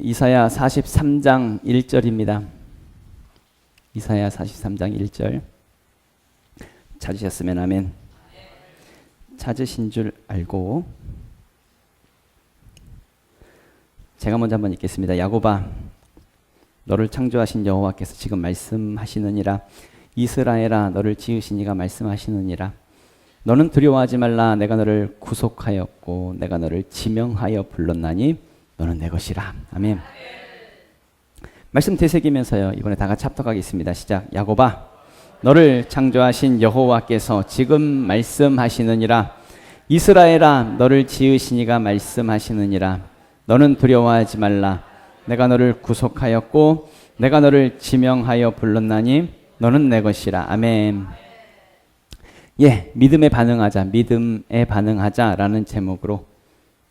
이사야 43장 1절입니다. 이사야 43장 1절. 찾으셨으면 아멘. 찾으신 줄 알고 제가 먼저 한번 읽겠습니다. 야곱아, 너를 창조하신 여호와께서 지금 말씀하시느니라. 이스라엘아, 너를 지으신 이가 말씀하시느니라. 너는 두려워하지 말라. 내가 너를 구속하였고 내가 너를 지명하여 불렀나니 너는 내 것이라. 아멘. 말씀 되새기면서요, 이번에 다 같이 합독하겠습니다. 시작. 야곱아, 너를 창조하신 여호와께서 지금 말씀하시느니라. 이스라엘아, 너를 지으신 이가 말씀하시느니라. 너는 두려워하지 말라. 내가 너를 구속하였고 내가 너를 지명하여 불렀나니 너는 내 것이라. 아멘. 믿음에 반응하자, 믿음에 반응하자라는 제목으로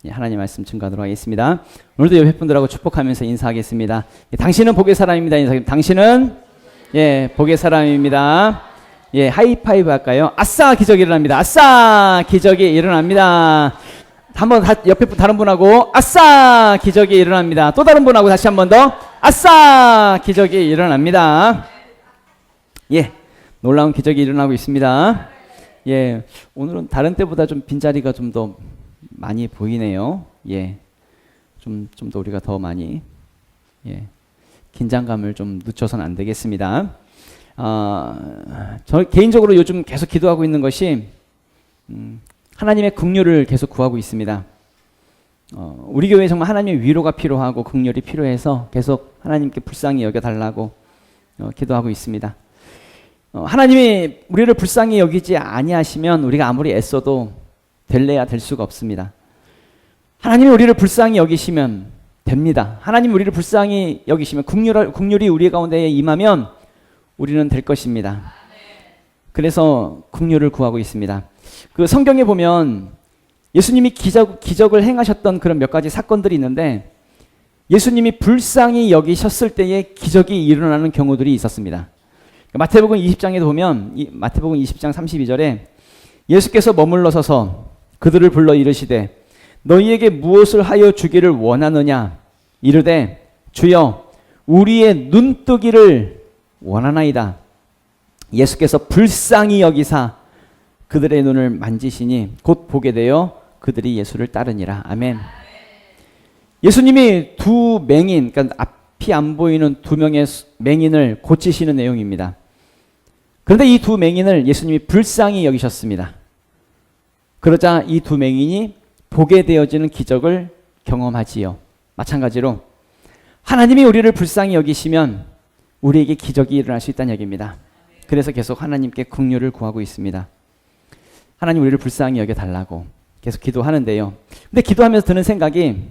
하나님 말씀 증거하도록 하겠습니다. 오늘도 옆에 분들하고 축복하면서 인사하겠습니다. 당신은 복의 사람입니다. 인사하겠습니다. 당신은 복의 사람입니다. 하이파이브 할까요? 아싸, 기적이 일어납니다. 아싸, 기적이 일어납니다. 한번 옆에 다른 분하고 아싸, 기적이 일어납니다. 또 다른 분하고 다시 한 번 더 아싸, 기적이 일어납니다. 놀라운 기적이 일어나고 있습니다. 오늘은 다른 때보다 좀 빈자리가 좀 더 많이 보이네요. 좀 더 우리가 더 많이 긴장감을 좀 늦춰서는 안 되겠습니다. 저 개인적으로 요즘 계속 기도하고 있는 것이 하나님의 긍휼을 계속 구하고 있습니다. 우리 교회에 정말 하나님의 위로가 필요하고 긍휼이 필요해서 계속 하나님께 불쌍히 여겨달라고 기도하고 있습니다. 하나님이 우리를 불쌍히 여기지 아니하시면 우리가 아무리 애써도 될래야 될 수가 없습니다. 하나님이 우리를 불쌍히 여기시면 됩니다. 하나님이 우리를 불쌍히 여기시면 긍휼이 우리 가운데 임하면 우리는 될 것입니다. 그래서 긍휼을 구하고 있습니다. 그 성경에 보면 예수님이 기적을 행하셨던 그런 몇 가지 사건들이 있는데 예수님이 불쌍히 여기셨을 때에 기적이 일어나는 경우들이 있었습니다. 마태복음 20장에도 보면 마태복음 20장 32절에 예수께서 머물러 서서 그들을 불러 이르시되 너희에게 무엇을 하여 주기를 원하느냐 이르되 주여 우리의 눈뜨기를 원하나이다. 예수께서 불쌍히 여기사 그들의 눈을 만지시니 곧 보게 되어 그들이 예수를 따르니라. 아멘. 예수님이 두 맹인, 그러니까 앞이 안 보이는 두 명의 맹인을 고치시는 내용입니다. 그런데 이 두 맹인을 예수님이 불쌍히 여기셨습니다. 그러자 이 두 맹인이 보게 되어지는 기적을 경험하지요. 마찬가지로 하나님이 우리를 불쌍히 여기시면 우리에게 기적이 일어날 수 있다는 얘기입니다. 그래서 계속 하나님께 긍휼을 구하고 있습니다. 하나님 우리를 불쌍히 여겨달라고 계속 기도하는데요. 근데 기도하면서 드는 생각이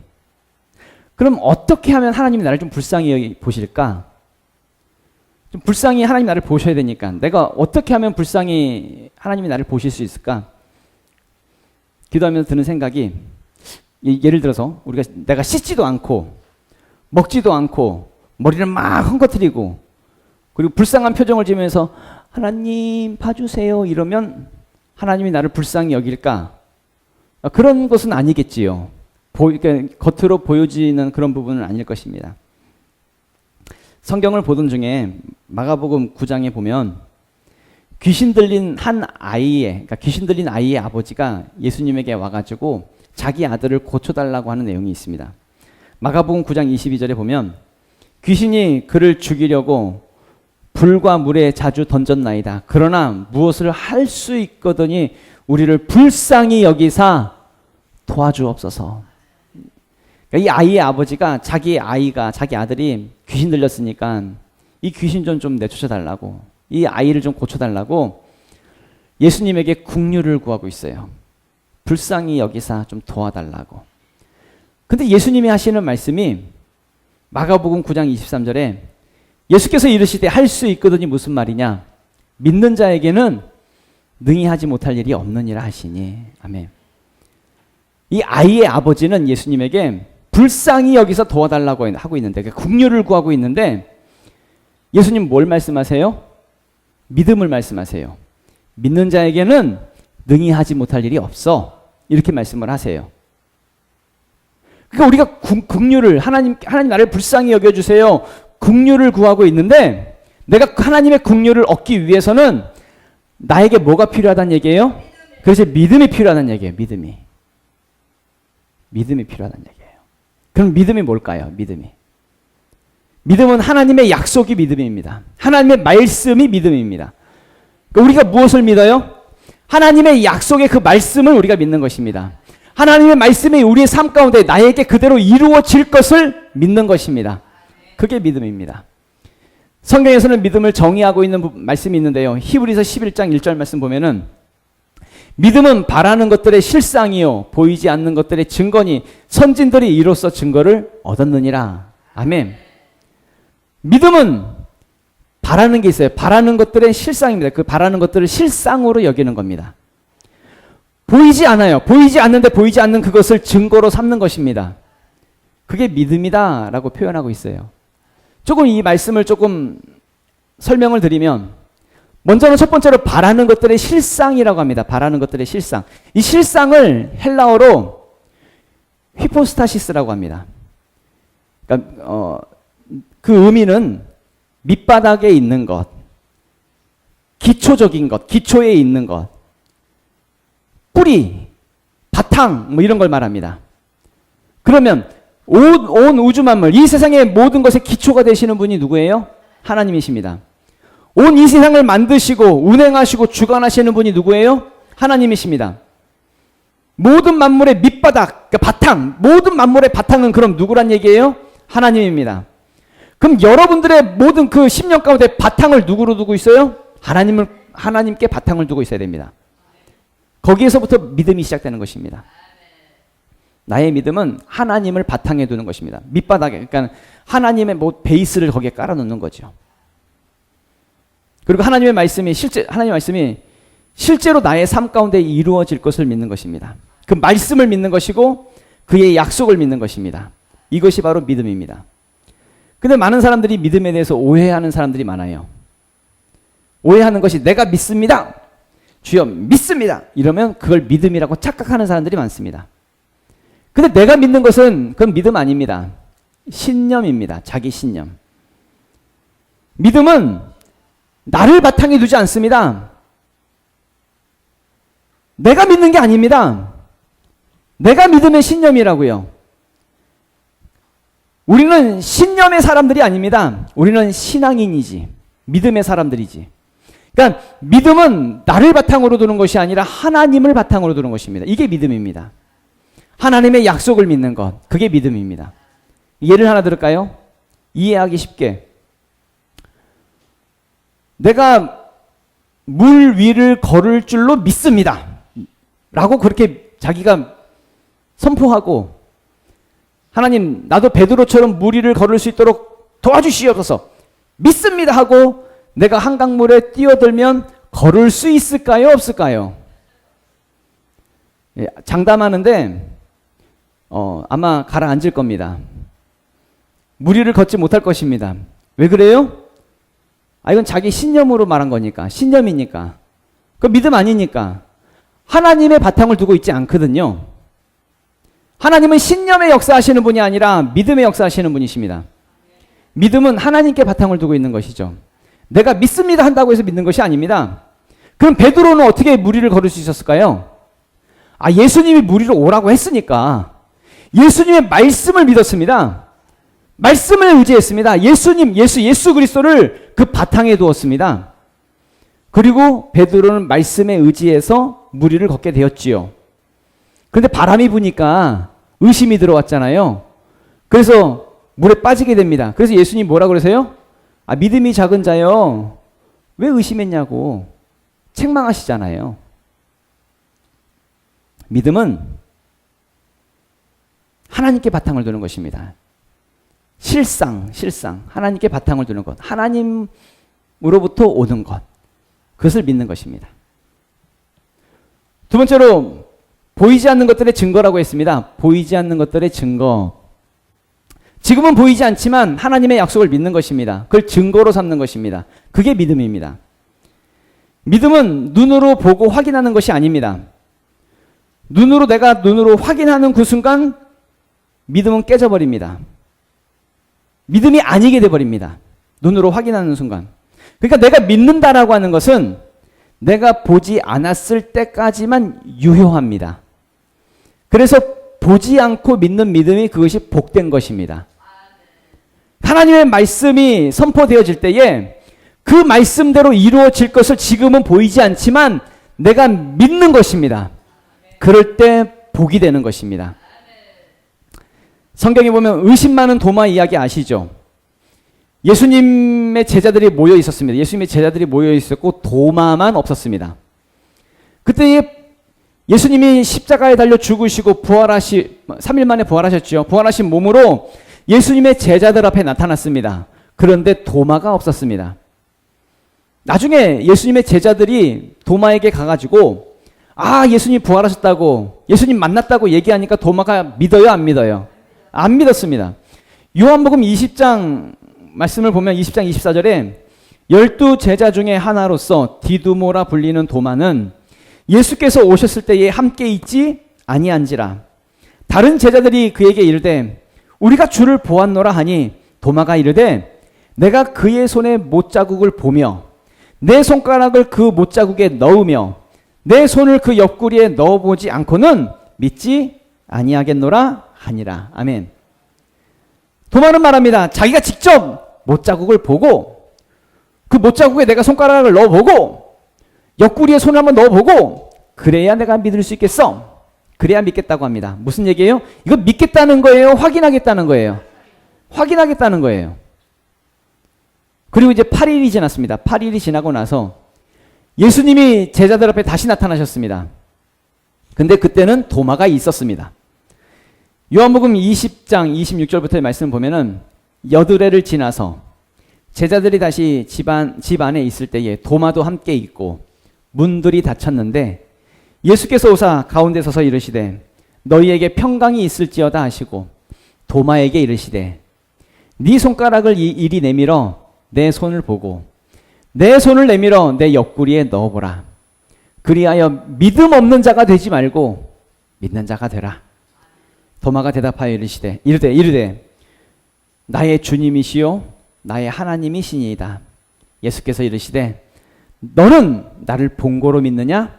그럼 어떻게 하면 하나님이 나를 좀 불쌍히 보실까? 좀 불쌍히 하나님 나를 보셔야 되니까 내가 어떻게 하면 불쌍히 하나님이 나를 보실 수 있을까? 기도하면서 드는 생각이 예를 들어서 내가 씻지도 않고 먹지도 않고 머리를 막 헝거트리고 그리고 불쌍한 표정을 지으면서 하나님 봐주세요 이러면 하나님이 나를 불쌍히 여길까? 그런 것은 아니겠지요. 그러니까 겉으로 보여지는 그런 부분은 아닐 것입니다. 성경을 보던 중에 마가복음 9장에 보면 귀신 들린 아이의 아버지가 예수님에게 와가지고 자기 아들을 고쳐달라고 하는 내용이 있습니다. 마가복음 9장 22절에 보면 귀신이 그를 죽이려고 불과 물에 자주 던졌나이다. 그러나 무엇을 할 수 있거든이 우리를 불쌍히 여기사 도와주옵소서. 이 아이의 아버지가 자기 아들이 귀신 들렸으니까 이 귀신 좀 내쫓아달라고, 이 아이를 좀 고쳐달라고 예수님에게 긍휼을 구하고 있어요. 불쌍히 여기사 좀 도와달라고. 근데 예수님이 하시는 말씀이 마가복음 9장 23절에 예수께서 이르시되 할 수 있거든이 무슨 말이냐? 믿는 자에게는 능히 하지 못할 일이 없느니라 하시니. 아멘. 이 아이의 아버지는 예수님에게 불쌍히 여기서 도와달라고 하고 있는데, 긍휼을 구하고 있는데 예수님 뭘 말씀하세요? 믿음을 말씀하세요. 믿는 자에게는 능히 하지 못할 일이 없어. 이렇게 말씀을 하세요. 그러니까 우리가 긍휼을 하나님 나를 불쌍히 여겨주세요. 긍휼을 구하고 있는데 내가 하나님의 긍휼을 얻기 위해서는 나에게 뭐가 필요하다는 얘기예요? 그래서 믿음이 필요하다는 얘기예요. 믿음이 필요하다는 얘기예요. 그럼 믿음이 뭘까요? 믿음은 하나님의 약속이 믿음입니다. 하나님의 말씀이 믿음입니다. 그러니까 우리가 무엇을 믿어요? 하나님의 약속의 그 말씀을 우리가 믿는 것입니다. 하나님의 말씀이 우리의 삶 가운데 나에게 그대로 이루어질 것을 믿는 것입니다. 그게 믿음입니다. 성경에서는 믿음을 정의하고 있는 말씀이 있는데요. 히브리서 11장 1절 말씀 보면은 믿음은 바라는 것들의 실상이요 보이지 않는 것들의 증거니 선진들이 이로써 증거를 얻었느니라. 아멘. 믿음은 바라는 게 있어요. 바라는 것들의 실상입니다. 그 바라는 것들을 실상으로 여기는 겁니다. 보이지 않아요. 보이지 않는데 보이지 않는 그것을 증거로 삼는 것입니다. 그게 믿음이다 라고 표현하고 있어요. 조금 이 말씀을 조금 설명을 드리면 먼저는 첫 번째로 바라는 것들의 실상이라고 합니다. 바라는 것들의 실상. 이 실상을 헬라어로 히포스타시스라고 합니다. 그러니까 그 의미는 밑바닥에 있는 것, 기초적인 것, 기초에 있는 것, 뿌리, 바탕 뭐 이런 걸 말합니다. 그러면 온 우주 만물, 이 세상의 모든 것의 기초가 되시는 분이 누구예요? 하나님이십니다. 온 이 세상을 만드시고 운행하시고 주관하시는 분이 누구예요? 하나님이십니다. 모든 만물의 밑바닥, 그러니까 바탕, 모든 만물의 바탕은 그럼 누구란 얘기예요? 하나님입니다. 그럼 여러분들의 모든 그 10년 가운데 바탕을 누구로 두고 있어요? 하나님께 바탕을 두고 있어야 됩니다. 거기에서부터 믿음이 시작되는 것입니다. 나의 믿음은 하나님을 바탕에 두는 것입니다. 밑바닥에, 그러니까 하나님의 뭐 베이스를 거기에 깔아놓는 거죠. 그리고 하나님의 말씀이 실제로 나의 삶 가운데 이루어질 것을 믿는 것입니다. 그 말씀을 믿는 것이고 그의 약속을 믿는 것입니다. 이것이 바로 믿음입니다. 근데 많은 사람들이 믿음에 대해서 오해하는 사람들이 많아요. 오해하는 것이 내가 믿습니다. 주여 믿습니다. 이러면 그걸 믿음이라고 착각하는 사람들이 많습니다. 근데 내가 믿는 것은 그건 믿음 아닙니다. 신념입니다. 자기 신념. 믿음은 나를 바탕에 두지 않습니다. 내가 믿는 게 아닙니다. 내가 믿음의 신념이라고요. 우리는 신념의 사람들이 아닙니다. 우리는 신앙인이지. 믿음의 사람들이지. 그러니까 믿음은 나를 바탕으로 두는 것이 아니라 하나님을 바탕으로 두는 것입니다. 이게 믿음입니다. 하나님의 약속을 믿는 것. 그게 믿음입니다. 예를 하나 들을까요? 이해하기 쉽게. 내가 물 위를 걸을 줄로 믿습니다. 라고 그렇게 자기가 선포하고 하나님 나도 베드로처럼 물 위를 걸을 수 있도록 도와주시옵소서 믿습니다 하고 내가 한강물에 뛰어들면 걸을 수 있을까요? 없을까요? 예, 장담하는데 아마 가라앉을 겁니다. 물 위를 걷지 못할 것입니다. 왜 그래요? 이건 자기 신념으로 말한 거니까. 신념이니까. 그 믿음 아니니까. 하나님의 바탕을 두고 있지 않거든요. 하나님은 신념의 역사하시는 분이 아니라 믿음의 역사하시는 분이십니다. 믿음은 하나님께 바탕을 두고 있는 것이죠. 내가 믿습니다 한다고 해서 믿는 것이 아닙니다. 그럼 베드로는 어떻게 물 위를 걸을 수 있었을까요? 예수님이 물 위로 오라고 했으니까 예수님의 말씀을 믿었습니다. 말씀을 의지했습니다. 예수 그리스도를 그 바탕에 두었습니다. 그리고 베드로는 말씀에 의지해서 물 위를 걷게 되었지요. 그런데 바람이 부니까 의심이 들어왔잖아요. 그래서 물에 빠지게 됩니다. 그래서 예수님 뭐라 그러세요? 믿음이 작은 자여 왜 의심했냐고 책망하시잖아요. 믿음은 하나님께 바탕을 두는 것입니다. 실상 하나님께 바탕을 두는 것, 하나님으로부터 오는 것, 그것을 믿는 것입니다. 두 번째로 보이지 않는 것들의 증거라고 했습니다. 보이지 않는 것들의 증거. 지금은 보이지 않지만 하나님의 약속을 믿는 것입니다. 그걸 증거로 삼는 것입니다. 그게 믿음입니다. 믿음은 눈으로 보고 확인하는 것이 아닙니다. 내가 눈으로 확인하는 그 순간 믿음은 깨져버립니다. 믿음이 아니게 돼버립니다. 눈으로 확인하는 순간. 그러니까 내가 믿는다라고 하는 것은 내가 보지 않았을 때까지만 유효합니다. 그래서 보지 않고 믿는 믿음이 그것이 복된 것입니다. 하나님의 말씀이 선포되어질 때에 그 말씀대로 이루어질 것을 지금은 보이지 않지만 내가 믿는 것입니다. 그럴 때 복이 되는 것입니다. 성경에 보면 의심 많은 도마 이야기 아시죠? 예수님의 제자들이 모여 있었습니다. 예수님의 제자들이 모여 있었고 도마만 없었습니다. 그때 예수님이 십자가에 달려 죽으시고 3일 만에 부활하셨죠. 부활하신 몸으로 예수님의 제자들 앞에 나타났습니다. 그런데 도마가 없었습니다. 나중에 예수님의 제자들이 도마에게 가가지고 예수님 부활하셨다고 예수님 만났다고 얘기하니까 도마가 믿어요, 안 믿어요? 안 믿었습니다. 요한복음 20장 말씀을 보면 20장 24절에 12 제자 중에 하나로서 디두모라 불리는 도마는 예수께서 오셨을 때에 함께 있지 아니한지라. 다른 제자들이 그에게 이르되 우리가 주를 보았노라 하니 도마가 이르되 내가 그의 손에 못자국을 보며 내 손가락을 그 못자국에 넣으며 내 손을 그 옆구리에 넣어보지 않고는 믿지 아니하겠노라 하니라. 아멘. 도마는 말합니다. 자기가 직접 못자국을 보고 그 못자국에 내가 손가락을 넣어보고 옆구리에 손을 한번 넣어보고 그래야 내가 믿을 수 있겠어. 그래야 믿겠다고 합니다. 무슨 얘기예요? 이거 믿겠다는 거예요? 확인하겠다는 거예요? 확인하겠다는 거예요. 그리고 이제 8일이 지났습니다. 8일이 지나고 나서 예수님이 제자들 앞에 다시 나타나셨습니다. 근데 그때는 도마가 있었습니다. 요한복음 20장 26절부터의 말씀을 보면은 여드레를 지나서 제자들이 다시 집 안에 있을 때에 도마도 함께 있고 문들이 닫혔는데 예수께서 오사 가운데 서서 이르시되 너희에게 평강이 있을지어다 하시고 도마에게 이르시되 네 손가락을 이리 내밀어 내 손을 보고 내 손을 내밀어 내 옆구리에 넣어보라. 그리하여 믿음 없는 자가 되지 말고 믿는 자가 되라. 도마가 대답하여 이르되 나의 주님이시요 나의 하나님이시니이다. 예수께서 이르시되 너는 나를 본고로 믿느냐?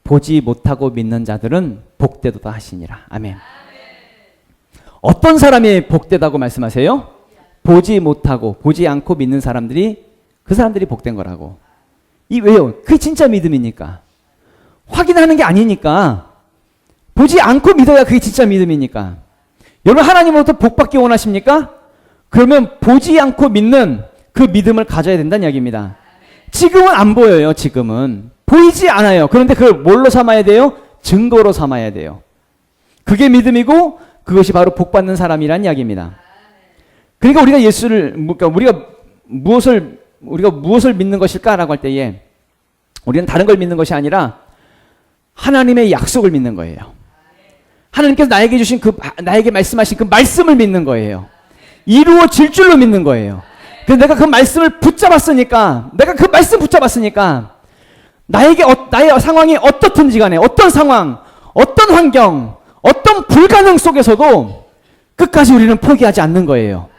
보지 못하고 믿는 자들은 복되도다 하시니라. 아멘. 어떤 사람이 복되다고 말씀하세요? 보지 못하고 보지 않고 믿는 사람들이 그 사람들이 복된 거라고. 왜요? 그게 진짜 믿음이니까. 확인하는 게 아니니까. 보지 않고 믿어야 그게 진짜 믿음이니까. 여러분 하나님으로부터 복받기 원하십니까? 그러면 보지 않고 믿는 그 믿음을 가져야 된다는 이야기입니다. 지금은 안 보여요. 지금은. 보이지 않아요. 그런데 그걸 뭘로 삼아야 돼요? 증거로 삼아야 돼요. 그게 믿음이고 그것이 바로 복받는 사람이란 이야기입니다. 그러니까 우리가 무엇을 믿는 것일까라고 할 때에 우리는 다른 걸 믿는 것이 아니라 하나님의 약속을 믿는 거예요. 하나님께서 나에게 주신 나에게 말씀하신 그 말씀을 믿는 거예요. 이루어질 줄로 믿는 거예요. 그래서 내가 그 말씀을 붙잡았으니까, 내가 그 말씀 붙잡았으니까 나의 상황이 어떻든지 간에 어떤 상황, 어떤 환경, 어떤 불가능 속에서도 끝까지 우리는 포기하지 않는 거예요.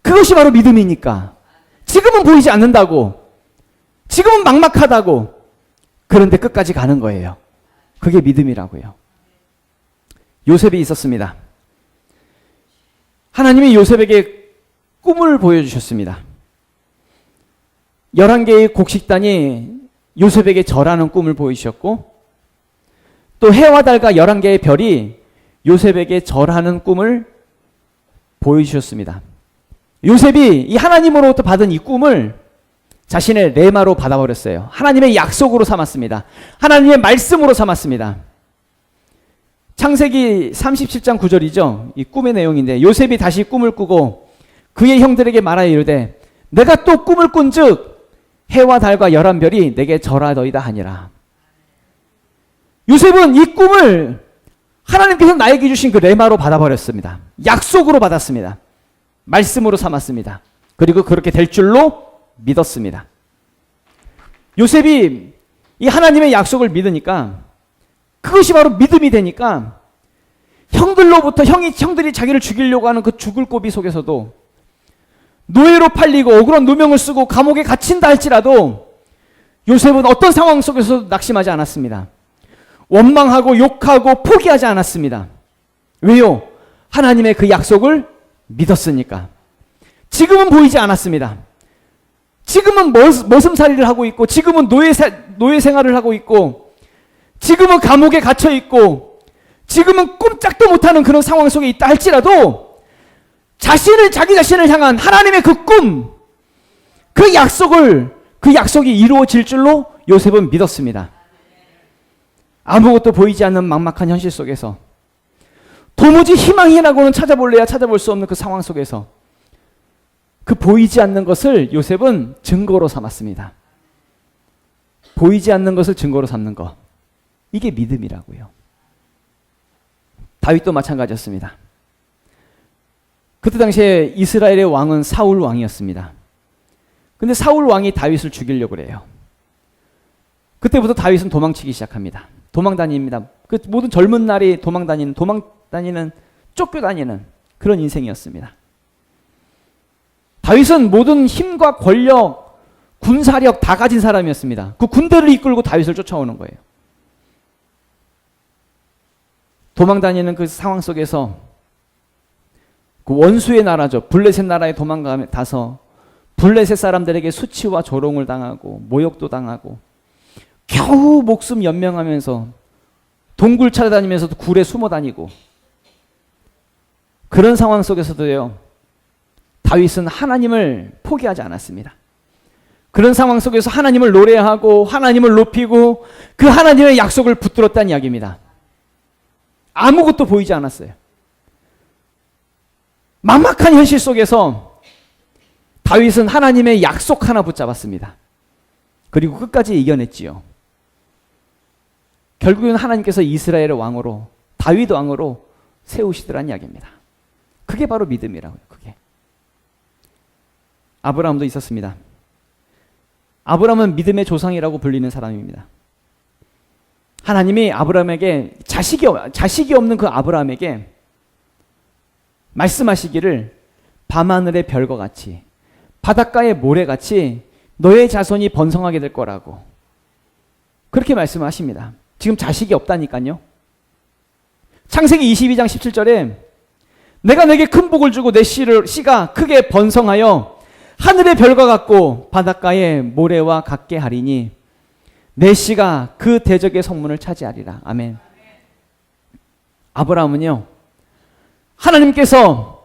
그것이 바로 믿음이니까. 지금은 보이지 않는다고, 지금은 막막하다고, 그런데 끝까지 가는 거예요. 그게 믿음이라고요. 요셉이 있었습니다. 하나님이 요셉에게 꿈을 보여주셨습니다. 11개의 곡식단이 요셉에게 절하는 꿈을 보여주셨고, 또 해와 달과 11개의 별이 요셉에게 절하는 꿈을 보여주셨습니다. 요셉이 이 하나님으로부터 받은 이 꿈을 자신의 레마로 받아버렸어요. 하나님의 약속으로 삼았습니다. 하나님의 말씀으로 삼았습니다. 창세기 37장 9절이죠. 이 꿈의 내용인데, 요셉이 다시 꿈을 꾸고 그의 형들에게 말하여 이르되 내가 또 꿈을 꾼즉 해와 달과 11별이 내게 절하더이다 하니라. 요셉은 이 꿈을 하나님께서 나에게 주신 그 레마로 받아버렸습니다. 약속으로 받았습니다. 말씀으로 삼았습니다. 그리고 그렇게 될 줄로 믿었습니다. 요셉이 이 하나님의 약속을 믿으니까, 그것이 바로 믿음이 되니까 형들로부터 형들이 자기를 죽이려고 하는 그 죽을 고비 속에서도 노예로 팔리고 억울한 누명을 쓰고 감옥에 갇힌다 할지라도 요셉은 어떤 상황 속에서도 낙심하지 않았습니다. 원망하고 욕하고 포기하지 않았습니다. 왜요? 하나님의 그 약속을 믿었으니까. 지금은 보이지 않았습니다. 지금은 머슴살이를 하고 있고, 지금은 노예 생활을 하고 있고, 지금은 감옥에 갇혀 있고, 지금은 꼼짝도 못하는 그런 상황 속에 있다 할지라도 자기 자신을 향한 하나님의 그 꿈, 그 약속이 이루어질 줄로 요셉은 믿었습니다. 아무것도 보이지 않는 막막한 현실 속에서, 도무지 희망이라고는 찾아볼래야 찾아볼 수 없는 그 상황 속에서 그 보이지 않는 것을 요셉은 증거로 삼았습니다. 보이지 않는 것을 증거로 삼는 것, 이게 믿음이라고요. 다윗도 마찬가지였습니다. 그때 당시에 이스라엘의 왕은 사울 왕이었습니다. 근데 사울 왕이 다윗을 죽이려고 그래요. 그때부터 다윗은 도망치기 시작합니다. 도망다닙니다. 그 모든 젊은 날이 도망다니는, 쫓겨다니는 그런 인생이었습니다. 다윗은 모든 힘과 권력, 군사력 다 가진 사람이었습니다. 그 군대를 이끌고 다윗을 쫓아오는 거예요. 도망다니는 그 상황 속에서 그 원수의 나라죠. 블레셋 나라에 도망가서 블레셋 사람들에게 수치와 조롱을 당하고 모욕도 당하고 겨우 목숨 연명하면서 동굴 찾아다니면서도 굴에 숨어 다니고, 그런 상황 속에서도요, 다윗은 하나님을 포기하지 않았습니다. 그런 상황 속에서 하나님을 노래하고 하나님을 높이고 그 하나님의 약속을 붙들었다는 이야기입니다. 아무것도 보이지 않았어요. 막막한 현실 속에서 다윗은 하나님의 약속 하나 붙잡았습니다. 그리고 끝까지 이겨냈지요. 결국은 하나님께서 이스라엘의 왕으로, 다윗 왕으로 세우시더란 이야기입니다. 그게 바로 믿음이라고요. 그게. 아브라함도 있었습니다. 아브라함은 믿음의 조상이라고 불리는 사람입니다. 하나님이 아브라함에게 자식이 없는 그 아브라함에게 말씀하시기를 밤하늘의 별과 같이 바닷가의 모래같이 너의 자손이 번성하게 될 거라고 그렇게 말씀하십니다. 지금 자식이 없다니까요. 창세기 22장 17절에 내가 내게 큰 복을 주고 내 씨가 크게 번성하여 하늘의 별과 같고 바닷가의 모래와 같게 하리니 내 씨가 그 대적의 성문을 차지하리라. 아멘. 아브라함은요, 하나님께서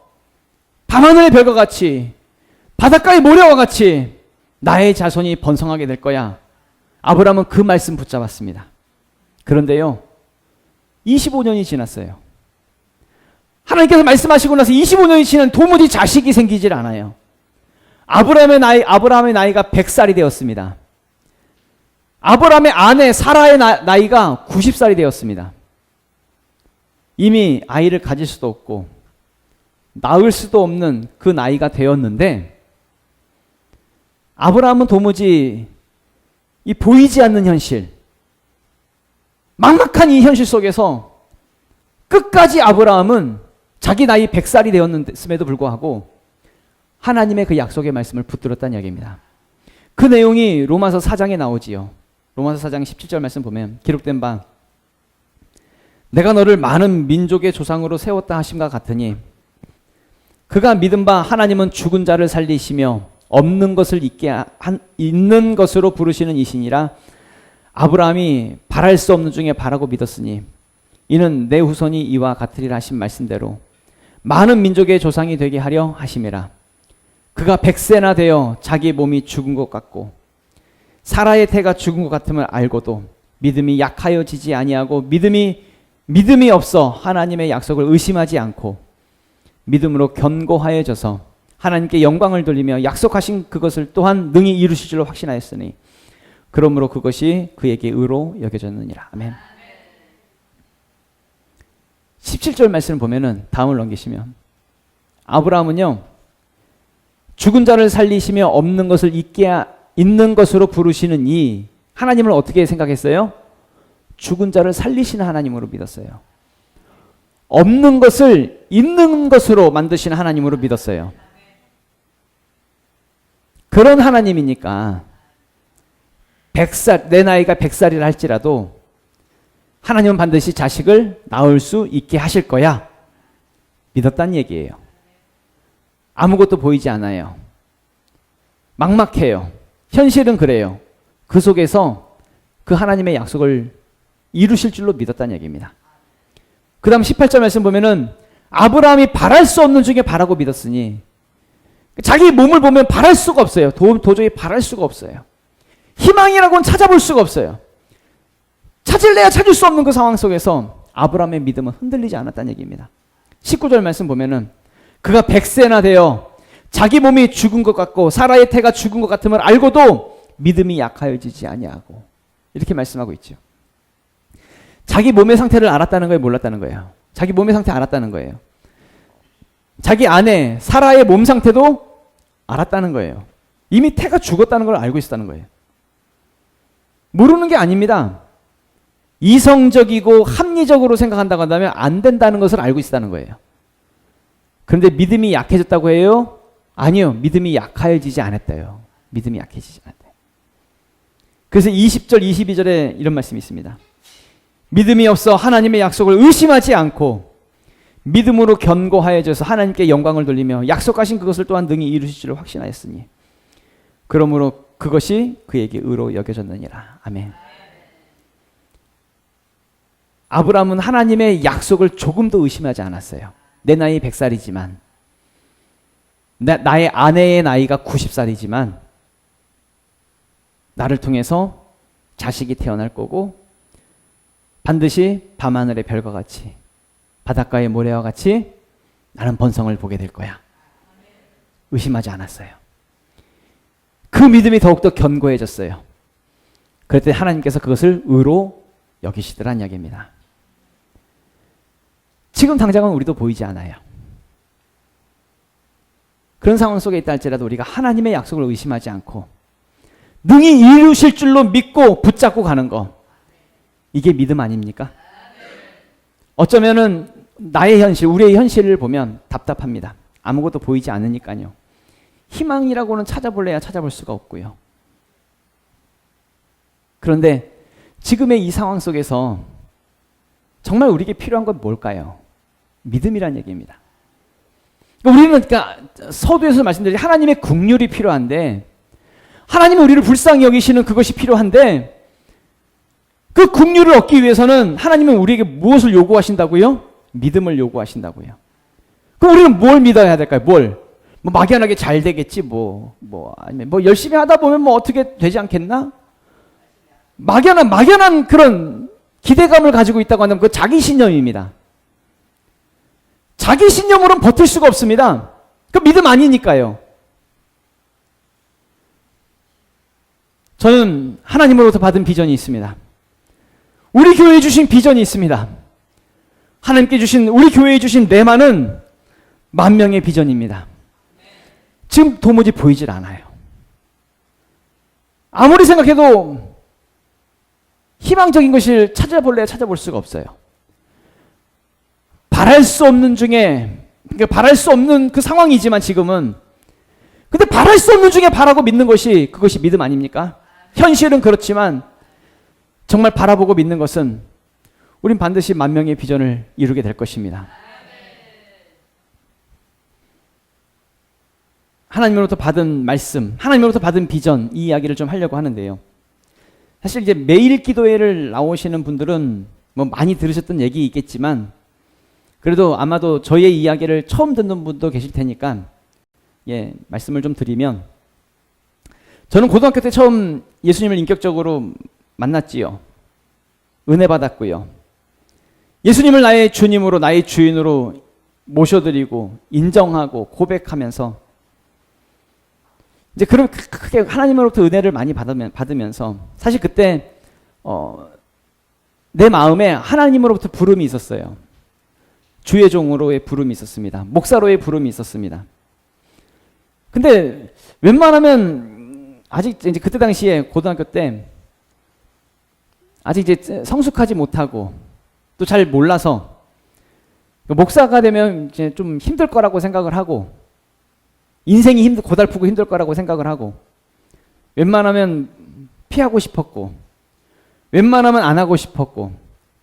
밤하늘의 별과 같이 바닷가의 모래와 같이 나의 자손이 번성하게 될 거야. 아브라함은 그 말씀 붙잡았습니다. 그런데요, 25년이 지났어요. 하나님께서 말씀하시고 나서 25년이 지난 도무지 자식이 생기질 않아요. 아브라함의 나이가 100살이 되었습니다. 아브라함의 아내 사라의 나이가 90살이 되었습니다. 이미 아이를 가질 수도 없고 낳을 수도 없는 그 나이가 되었는데 아브라함은 도무지 이 보이지 않는 현실, 막막한 이 현실 속에서 끝까지 아브라함은 자기 나이 100살이 되었음에도 불구하고 하나님의 그 약속의 말씀을 붙들었다는 이야기입니다. 그 내용이 로마서 4장에 나오지요. 로마서 4장 17절 말씀 보면 기록된 바 내가 너를 많은 민족의 조상으로 세웠다 하심과 같으니 그가 믿은 바 하나님은 죽은 자를 살리시며 없는 것을 있는 것으로 부르시는 이시니라. 아브라함이 바랄 수 없는 중에 바라고 믿었으니 이는 내 후손이 이와 같으리라 하신 말씀대로 많은 민족의 조상이 되게 하려 하심이라. 그가 100세나 되어 자기 몸이 죽은 것 같고 사라의 태가 죽은 것 같음을 알고도 믿음이 약하여지지 아니하고 믿음이 없어 하나님의 약속을 의심하지 않고 믿음으로 견고하여져서 하나님께 영광을 돌리며 약속하신 그것을 또한 능히 이루실 줄로 확신하였으니 그러므로 그것이 그에게 의로 여겨졌느니라. 아멘. 17절 말씀을 보면은 다음을 넘기시면 아브라함은요, 죽은 자를 살리시며 없는 것을 있는 것으로 부르시는 이 하나님을 어떻게 생각했어요? 죽은 자를 살리시는 하나님으로 믿었어요. 없는 것을 있는 것으로 만드시는 하나님으로 믿었어요. 그런 하나님이니까 100살, 내 나이가 100살이라 할지라도 하나님은 반드시 자식을 낳을 수 있게 하실 거야. 믿었다는 얘기예요. 아무것도 보이지 않아요. 막막해요. 현실은 그래요. 그 속에서 그 하나님의 약속을 이루실 줄로 믿었다는 얘기입니다. 그 다음 18절 말씀 보면은 아브라함이 바랄 수 없는 중에 바라고 믿었으니, 자기 몸을 보면 바랄 수가 없어요. 도저히 바랄 수가 없어요. 희망이라고는 찾아볼 수가 없어요. 찾을래야 찾을 수 없는 그 상황 속에서 아브라함의 믿음은 흔들리지 않았다는 얘기입니다. 19절 말씀 보면은 그가 100세나 되어 자기 몸이 죽은 것 같고 사라의 태가 죽은 것 같음을 알고도 믿음이 약하여지지 아니하고, 이렇게 말씀하고 있죠. 자기 몸의 상태를 알았다는 거예요, 몰랐다는 거예요? 자기 몸의 상태 알았다는 거예요. 자기 아내 사라의 몸 상태도 알았다는 거예요. 이미 태가 죽었다는 걸 알고 있었다는 거예요. 모르는 게 아닙니다. 이성적이고 합리적으로 생각한다고 한다면 안 된다는 것을 알고 있었다는 거예요. 그런데 믿음이 약해졌다고 해요? 아니요. 믿음이 약해지지 않았대요. 믿음이 약해지지 않았대요. 그래서 20절, 22절에 이런 말씀이 있습니다. 믿음이 없어 하나님의 약속을 의심하지 않고 믿음으로 견고하여져서 하나님께 영광을 돌리며 약속하신 그것을 또한 능히 이루실 줄 확신하였으니 그러므로 그것이 그에게 의로 여겨졌느니라. 아멘. 아브라함은 하나님의 약속을 조금도 의심하지 않았어요. 내 나이 100살이지만, 나의 아내의 나이가 90살이지만 나를 통해서 자식이 태어날 거고 반드시 밤하늘의 별과 같이 바닷가의 모래와 같이 나는 번성을 보게 될 거야. 의심하지 않았어요. 그 믿음이 더욱더 견고해졌어요. 그럴 때 하나님께서 그것을 의로 여기시더란 이야기입니다. 지금 당장은 우리도 보이지 않아요. 그런 상황 속에 있다 할지라도 우리가 하나님의 약속을 의심하지 않고 능히 이루실 줄로 믿고 붙잡고 가는 거, 이게 믿음 아닙니까? 어쩌면은 나의 현실, 우리의 현실을 보면 답답합니다. 아무것도 보이지 않으니까요. 희망이라고는 찾아볼래야 찾아볼 수가 없고요. 그런데 지금의 이 상황 속에서 정말 우리에게 필요한 건 뭘까요? 믿음이란 얘기입니다. 우리는 그러니까 서두에서 말씀드린 하나님의 긍휼이 필요한데, 하나님은 우리를 불쌍히 여기시는 그것이 필요한데, 그 긍휼을 얻기 위해서는 하나님은 우리에게 무엇을 요구하신다고요? 믿음을 요구하신다고요. 그럼 우리는 뭘 믿어야 될까요? 뭘? 뭐 막연하게 잘 되겠지, 아니면 열심히 하다 보면 어떻게 되지 않겠나? 막연한 그런 기대감을 가지고 있다고 한다면 그 자기 신념입니다. 자기 신념으로는 버틸 수가 없습니다. 그 믿음 아니니까요. 저는 하나님으로부터 받은 비전이 있습니다. 우리 교회에 주신 비전이 있습니다. 하나님께 주신, 우리 교회에 주신 내만은 10,000명의 비전입니다. 지금 도무지 보이질 않아요. 아무리 생각해도 희망적인 것을 찾아볼래야 찾아볼 수가 없어요. 바랄 수 없는 중에, 그러니까 바랄 수 없는 그 상황이지만 지금은, 근데 바랄 수 없는 중에 바라고 믿는 것이, 그것이 믿음 아닙니까? 현실은 그렇지만 정말 바라보고 믿는 것은 우린 반드시 10,000명의 비전을 이루게 될 것입니다. 하나님으로부터 받은 말씀, 하나님으로부터 받은 비전, 이 이야기를 좀 하려고 하는데요. 사실 이제 매일 기도회를 나오시는 분들은 많이 들으셨던 얘기 있겠지만, 그래도 아마도 저희의 이야기를 처음 듣는 분도 계실 테니까 말씀을 좀 드리면, 저는 고등학교 때 처음 예수님을 인격적으로 만났지요. 은혜 받았고요. 예수님을 나의 주님으로, 나의 주인으로 모셔드리고 인정하고 고백하면서 이제 그럼 크게 하나님으로부터 은혜를 많이 받으면서 사실 그때 내 마음에 하나님으로부터 부름이 있었어요. 주의 종으로의 부름이 있었습니다. 목사로의 부름이 있었습니다. 근데 웬만하면 아직 이제 그때 당시에 고등학교 때 아직 이제 성숙하지 못하고 또 잘 몰라서 목사가 되면 이제 좀 힘들 거라고 생각을 하고, 인생이 고달프고 힘들 거라고 생각을 하고, 웬만하면 피하고 싶었고, 웬만하면 안 하고 싶었고,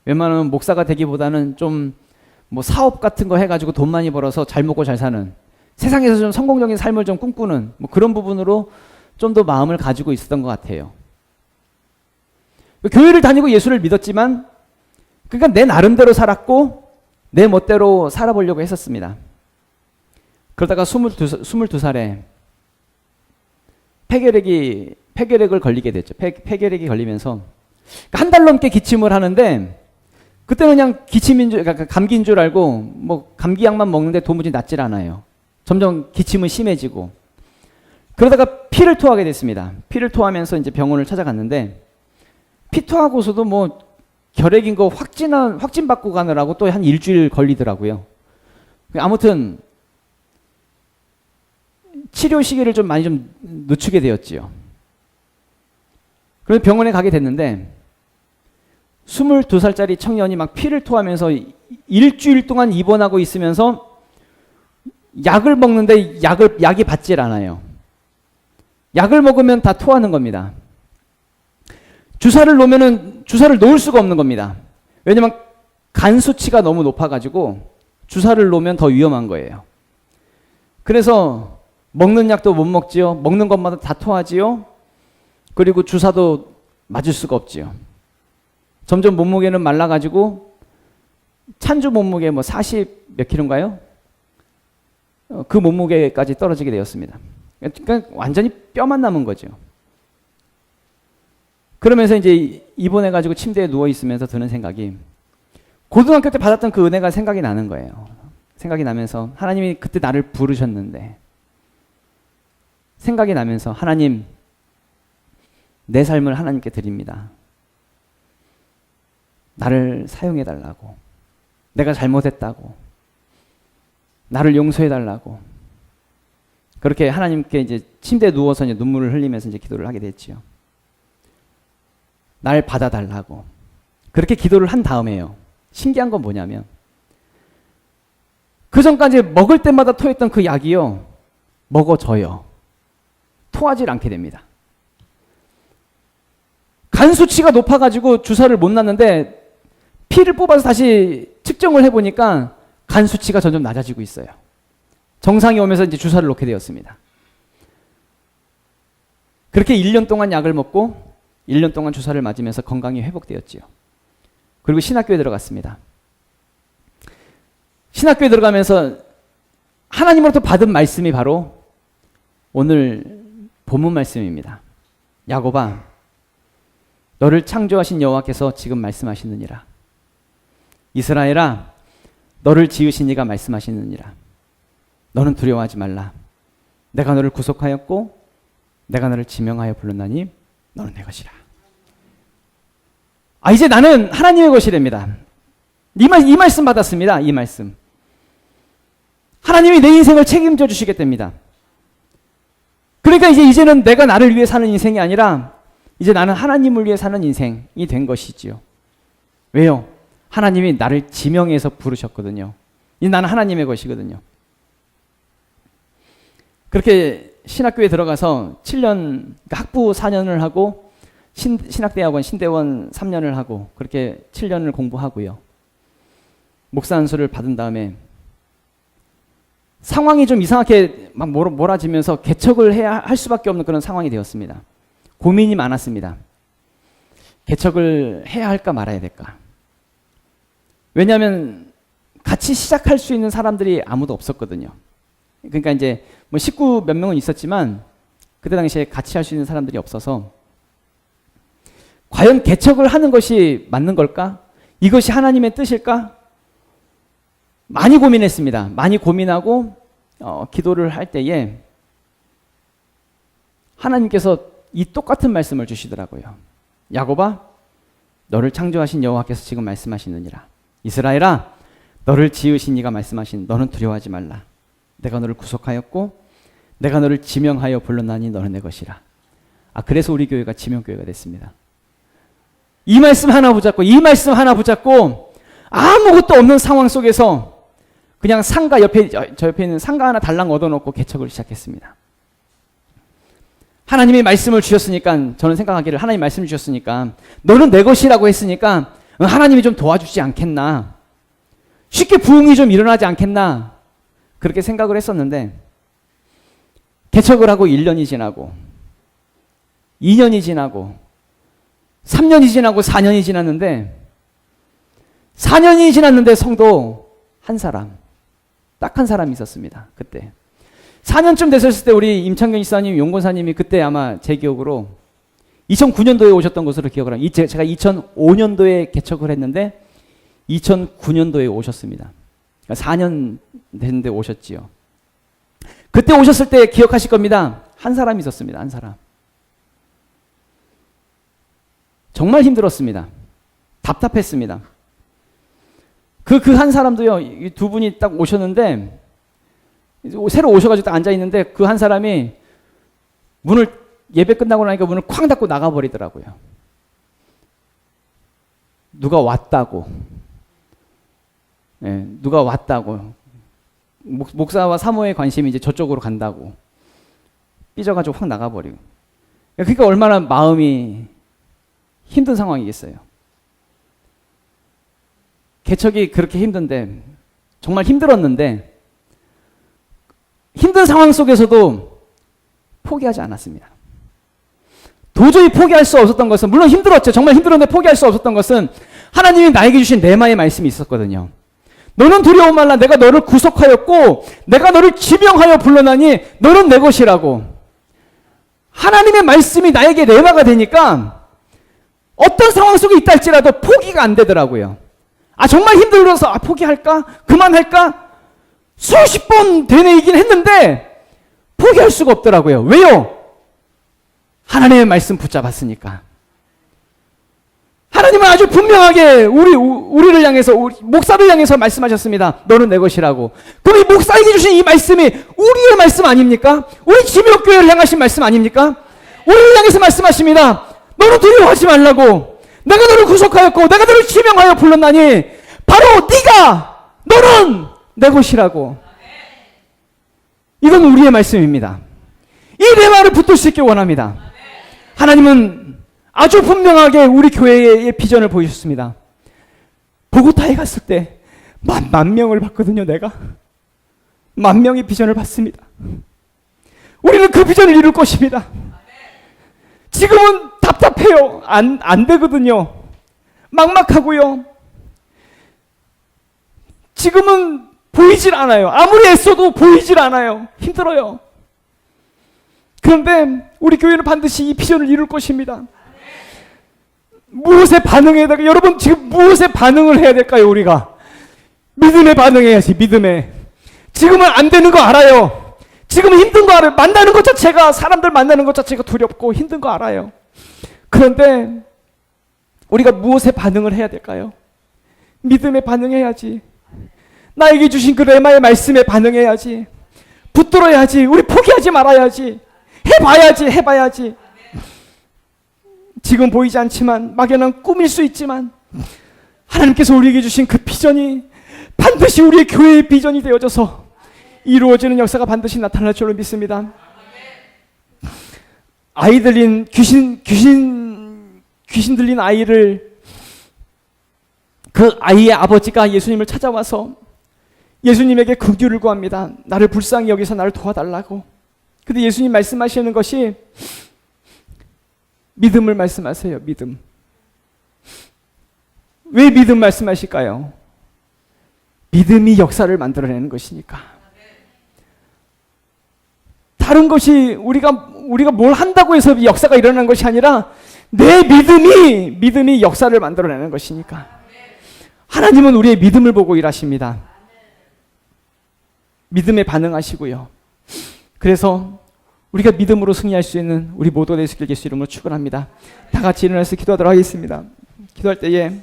웬만하면 목사가 되기보다는 좀 뭐 사업 같은 거 해가지고 돈 많이 벌어서 잘 먹고 잘 사는, 세상에서 좀 성공적인 삶을 좀 꿈꾸는 뭐 그런 부분으로 좀 더 마음을 가지고 있었던 것 같아요. 교회를 다니고 예수를 믿었지만, 그러니까 내 나름대로 살았고 내 멋대로 살아보려고 했었습니다. 그러다가 22살에 폐결핵을 걸리게 됐죠. 폐결핵이 걸리면서 한 달 넘게 기침을 하는데, 그때는 그냥 기침인 줄, 그러니까 감기인 줄 알고 뭐 감기약만 먹는데 도무지 낫질 않아요. 점점 기침은 심해지고, 그러다가 피를 토하게 됐습니다. 피를 토하면서 이제 병원을 찾아갔는데, 피 토하고서도 뭐 결핵인 거 확진 받고 가느라고 또 한 일주일 걸리더라고요. 아무튼 치료 시기를 좀 많이 좀 늦추게 되었지요. 그래서 병원에 가게 됐는데, 22살짜리 청년이 막 피를 토하면서 일주일 동안 입원하고 있으면서 약을 먹는데 약이 받질 않아요. 약을 먹으면 다 토하는 겁니다. 주사를 놓으면은 주사를 놓을 수가 없는 겁니다. 왜냐면 간 수치가 너무 높아가지고 주사를 놓으면 더 위험한 거예요. 그래서 먹는 약도 못 먹지요. 먹는 것마다 다 토하지요. 그리고 주사도 맞을 수가 없지요. 점점 몸무게는 말라가지고 찬주 몸무게 뭐 40 몇 킬로인가요? 그 몸무게까지 떨어지게 되었습니다. 그러니까 완전히 뼈만 남은 거죠. 그러면서 이제 입원해가지고 침대에 누워 있으면서 드는 생각이, 고등학교 때 받았던 그 은혜가 생각이 나는 거예요. 생각이 나면서 하나님이 그때 나를 부르셨는데, 생각이 나면서 하나님, 내 삶을 하나님께 드립니다. 나를 사용해 달라고, 내가 잘못했다고, 나를 용서해 달라고, 그렇게 하나님께 이제 침대에 누워서 이제 눈물을 흘리면서 이제 기도를 하게 됐지요. 날 받아달라고. 그렇게 기도를 한 다음에요, 신기한 건 뭐냐면, 그 전까지 먹을 때마다 토했던 그 약이요, 먹어져요. 토하질 않게 됩니다. 간 수치가 높아가지고 주사를 못 놨는데, 피를 뽑아서 다시 측정을 해보니까 간 수치가 점점 낮아지고 있어요. 정상이 오면서 이제 주사를 놓게 되었습니다. 그렇게 1년 동안 약을 먹고 1년 동안 주사를 맞으면서 건강이 회복되었지요. 그리고 신학교에 들어갔습니다. 신학교에 들어가면서 하나님으로부터 받은 말씀이 바로 오늘 본문 말씀입니다. 야곱아, 너를 창조하신 여호와께서 지금 말씀하시느니라. 이스라엘아, 너를 지으신 이가 말씀하시느니라. 너는 두려워하지 말라. 내가 너를 구속하였고 내가 너를 지명하여 불렀나니 너는 내 것이라. 이제 나는 하나님의 것이 됩니다. 이 말씀 받았습니다. 이 말씀. 하나님이 내 인생을 책임져 주시겠답니다. 그러니까 이제는 내가 나를 위해 사는 인생이 아니라 이제 나는 하나님을 위해 사는 인생이 된 것이지요. 왜요? 하나님이 나를 지명해서 부르셨거든요. 이제 나는 하나님의 것이거든요. 그렇게 신학교에 들어가서 7년, 학부 4년을 하고 신학대학원 신대원 3년을 하고 그렇게 7년을 공부하고요. 목사 안수를 받은 다음에 상황이 좀 이상하게 막 몰아지면서 개척을 해야 할 수밖에 없는 그런 상황이 되었습니다. 고민이 많았습니다. 개척을 해야 할까 말아야 될까. 왜냐하면 같이 시작할 수 있는 사람들이 아무도 없었거든요. 그러니까 이제 뭐 식구 몇 명은 있었지만 그때 당시에 같이 할 수 있는 사람들이 없어서 과연 개척을 하는 것이 맞는 걸까? 이것이 하나님의 뜻일까? 많이 고민했습니다. 많이 고민하고 기도를 할 때에 하나님께서 이 똑같은 말씀을 주시더라고요. 야곱아, 너를 창조하신 여호와께서 지금 말씀하시느니라. 이스라엘아, 너를 지으신 이가 말씀하신 너는 두려워하지 말라. 내가 너를 구속하였고 내가 너를 지명하여 불렀나니 너는 내 것이라. 그래서 우리 교회가 지명교회가 됐습니다. 이 말씀 하나 붙잡고 아무것도 없는 상황 속에서 그냥 상가 옆에, 저 옆에 있는 상가 하나 달랑 얻어놓고 개척을 시작했습니다. 하나님이 말씀을 주셨으니까, 저는 생각하기를 하나님 말씀을 주셨으니까, 너는 내 것이라고 했으니까 하나님이 좀 도와주지 않겠나, 쉽게 부흥이 좀 일어나지 않겠나, 그렇게 생각을 했었는데, 개척을 하고 1년이 지나고 2년이 지나고 3년이 지나고 4년이 지났는데, 4년이 지났는데 성도 한 사람, 딱 한 사람이 있었습니다. 그때 4년쯤 됐을 때 우리 임창경 지사님, 용권사님이 그때 아마 제 기억으로 2009년도에 오셨던 것으로 기억을 합니다. 제가 2005년도에 개척을 했는데 2009년도에 오셨습니다. 그러니까 4년 됐는데 오셨지요. 그때 오셨을 때 기억하실 겁니다. 한 사람이 있었습니다. 한 사람. 정말 힘들었습니다. 답답했습니다. 그 한 사람도요, 이 두 분이 딱 오셨는데, 새로 오셔가지고 딱 앉아있는데, 그 한 사람이 문을, 예배 끝나고 나니까 문을 쾅 닫고 나가버리더라고요. 누가 왔다고. 예, 누가 왔다고. 목사와 사모의 관심이 이제 저쪽으로 간다고. 삐져가지고 확 나가버리고. 그러니까 얼마나 마음이 힘든 상황이겠어요. 개척이 그렇게 힘든데, 정말 힘들었는데, 힘든 상황 속에서도 포기하지 않았습니다. 도저히 포기할 수 없었던 것은, 물론 힘들었죠. 정말 힘들었는데 포기할 수 없었던 것은 하나님이 나에게 주신 레마의 말씀이 있었거든요. 너는 두려워 말라. 내가 너를 구속하였고 내가 너를 지명하여 불러나니 너는 내 것이라고. 하나님의 말씀이 나에게 레마가 되니까 어떤 상황 속에 있다 할지라도 포기가 안 되더라고요. 정말 힘들어서 포기할까? 그만할까? 수십 번 되뇌이긴 했는데 포기할 수가 없더라고요. 왜요? 하나님의 말씀 붙잡았으니까. 하나님은 아주 분명하게 우리를 향해서, 목사를 향해서 말씀하셨습니다. 너는 내 것이라고. 그럼 이 목사에게 주신 이 말씀이 우리의 말씀 아닙니까? 우리 지명교회를 향하신 말씀 아닙니까? 우리를 향해서 말씀하십니다. 너는 두려워하지 말라고. 내가 너를 구속하였고 내가 너를 지명하여 불렀나니 바로 네가, 너는 내 것이라고. 이건 우리의 말씀입니다. 이 레마를 붙들 수 있길 원합니다. 하나님은 아주 분명하게 우리 교회의 비전을 보여주셨습니다. 보고타에 갔을 때 만 명을 봤거든요. 내가 10,000명의 비전을 봤습니다. 우리는 그 비전을 이룰 것입니다. 지금은 답답해요. 안 되거든요. 막막하고요. 지금은 보이질 않아요. 아무리 애써도 보이질 않아요. 힘들어요. 그런데 우리 교회는 반드시 이 비전을 이룰 것입니다. 무엇에 반응해야 될까요? 여러분, 지금 무엇에 반응을 해야 될까요? 우리가 믿음에 반응해야지. 믿음에. 지금은 안 되는 거 알아요. 지금은 힘든 거 알아요. 만나는 것 자체가, 사람들 만나는 것 자체가 두렵고 힘든 거 알아요. 그런데 우리가 무엇에 반응을 해야 될까요? 믿음에 반응해야지. 나에게 주신 그 레마의 말씀에 반응해야지. 붙들어야지. 우리 포기하지 말아야지. 해봐야지. 지금 보이지 않지만, 막연한 꿈일 수 있지만, 하나님께서 우리에게 주신 그 비전이 반드시 우리의 교회의 비전이 되어져서 이루어지는 역사가 반드시 나타날 줄로 믿습니다. 아이 들린, 귀신 들린 아이를, 그 아이의 아버지가 예수님을 찾아와서 예수님에게 긍휼을 구합니다. 나를 불쌍히 여기서 나를 도와달라고. 근데 예수님 말씀하시는 것이 믿음을 말씀하세요. 믿음. 왜 믿음 말씀하실까요? 믿음이 역사를 만들어내는 것이니까. 다른 것이 우리가 뭘 한다고 해서 역사가 일어나는 것이 아니라 내 믿음이 역사를 만들어내는 것이니까. 하나님은 우리의 믿음을 보고 일하십니다. 믿음에 반응하시고요. 그래서 우리가 믿음으로 승리할 수 있는 우리 모두 될 수 있길 예수 이름으로 축원합니다. 다 같이 일어나서 기도하도록 하겠습니다. 기도할 때에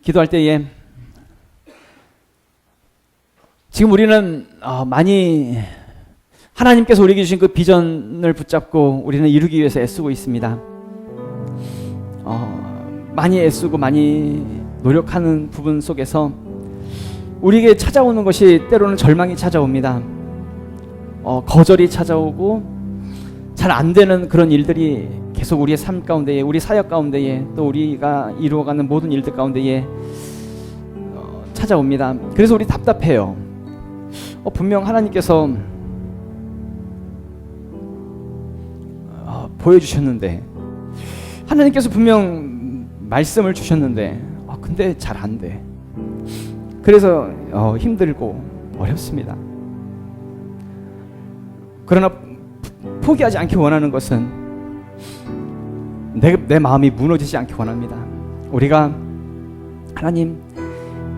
기도할 때에 지금 우리는 많이 하나님께서 우리에게 주신 그 비전을 붙잡고 우리는 이루기 위해서 애쓰고 있습니다. 많이 애쓰고 많이 노력하는 부분 속에서 우리에게 찾아오는 것이 때로는 절망이 찾아옵니다. 거절이 찾아오고 잘 안 되는 그런 일들이 계속 우리의 삶 가운데에, 우리 사역 가운데에, 또 우리가 이루어가는 모든 일들 가운데에 찾아옵니다. 그래서 우리 답답해요. 분명 하나님께서 보여주셨는데, 하나님께서 분명 말씀을 주셨는데 근데 잘 안 돼. 그래서 힘들고 어렵습니다. 그러나 포기하지 않기 원하는 것은 내 마음이 무너지지 않기 원합니다. 우리가 하나님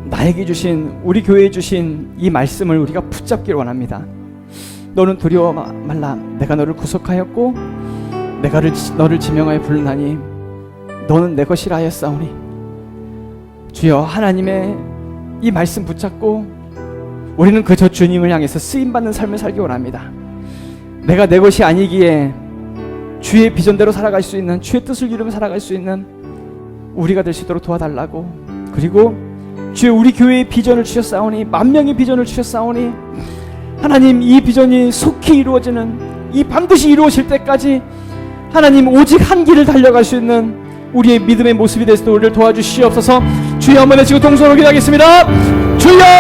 나에게 주신, 우리 교회에 주신 이 말씀을 우리가 붙잡기를 원합니다. 너는 두려워 말라. 내가 너를 구속하였고 내가 너를 지명하여 부르나니 너는 내 것이라 하였사오니. 주여, 하나님의 이 말씀 붙잡고 우리는 그저 주님을 향해서 쓰임받는 삶을 살기 원합니다. 내가 내 것이 아니기에 주의 비전대로 살아갈 수 있는, 주의 뜻을 이루며 살아갈 수 있는 우리가 될 수 있도록 도와달라고. 그리고 주여, 우리 교회의 비전을 주셨사오니, 만명의 비전을 주셨사오니, 하나님 이 비전이 속히 이루어지는, 이 반드시 이루어질 때까지 하나님 오직 한 길을 달려갈 수 있는 우리의 믿음의 모습이 될 수 있도록 우리를 도와주시옵소서. 주여, 한번 외치고 동서로 기도하겠습니다. 주여!